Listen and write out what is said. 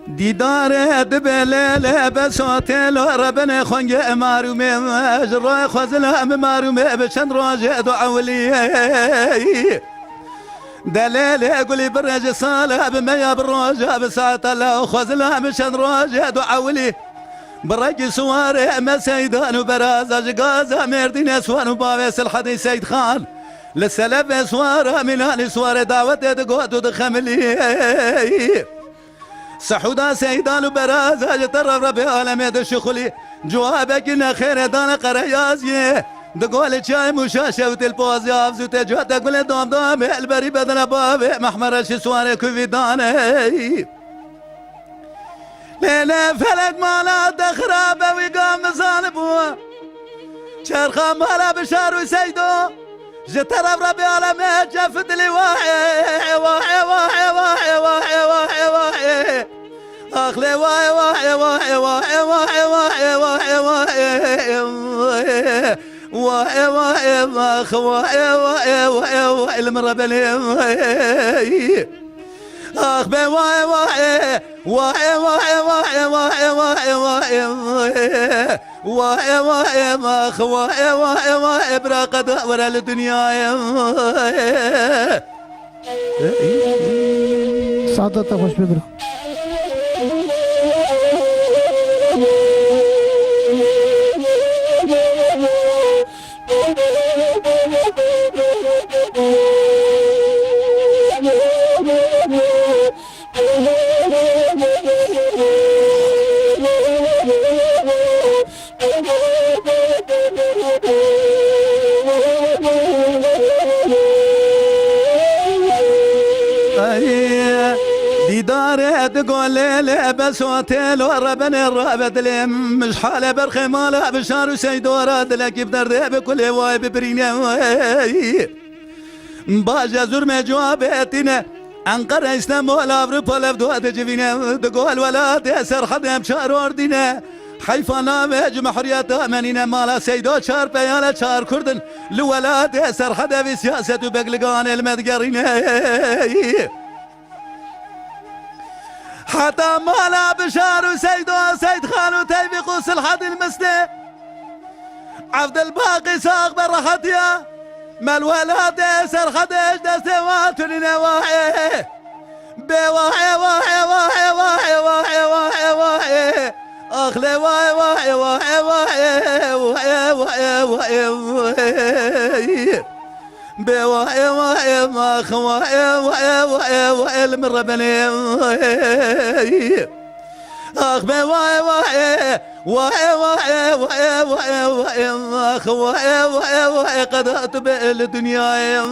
دیدار دبله بساتل ربنا خنگ معرومه جرای خزل معرومه بچند راجع دعولی دليل قولي برج صالح بميا بالرجاء بساعة الله خزل بچند راجع دعولی برج سوار ما سيدان وبراز غازا مردين سوان وباويس الحدي سيد خان للسلف سوار ميلان سوار دعوة دقوت ودخملي سحودا سيدان وبراز اجترف ربي عالمي دشخلي جوابك إن خير دان قريازي دقول شاي مشاشة وتلبوز يافزو تجوات تقول دوم دوم البري بدل بابي محمر سواري كوفي داني ليلة فلك مالا دخرابة ويقام مصالبوا شرخة مالا بشار وسيدو جترف ربي عالمي جفت لي واحي واحي واحي واحي واحي واحي واحي اخلي واحي واحي واحي واحي واحي واحي واحي واحي واحي واحي واحي واحي واحي واحي المربلي اخ بي واحي واحي واحي واحي واحي واحي واحي واحي واحي واحي اخ واحي واحي واحي براقد ورا الدنيا سعادتك خوش ببرو ديدار تقول لي بسوتل وربنا الرابد لي مش حاله برخي ماله بشار وسيد وراد لك بدر بكل واي ببرينا باجا زور ما جوابتنا انقره اسلام ولا افروبا لفدو تجينا تقول ولا تسر حد بشار وردنا حيفانا مهجم حريات امنينا مالا سيدو شار بيالا شار كردن لولا تسر حد بسياسه وبقلقان المدقرين حتى مالا بشار وسيد وسيد خان وتيفيق وسلحد المسلي عبد الباقي ساق برحتيا ما الولاد سرخدش دستوات لنواحي بواحي واحي واحي واحي واحي واحي واحي اخلي واحي واحي واحي واحي واحي واحي واحي بواحي واحي ما خواحي واحي واحي واحي المربني اخ بواحي واحي واحي واحي واحي واحي واحي ما خواحي واحي واحي قد اتبع الدنيا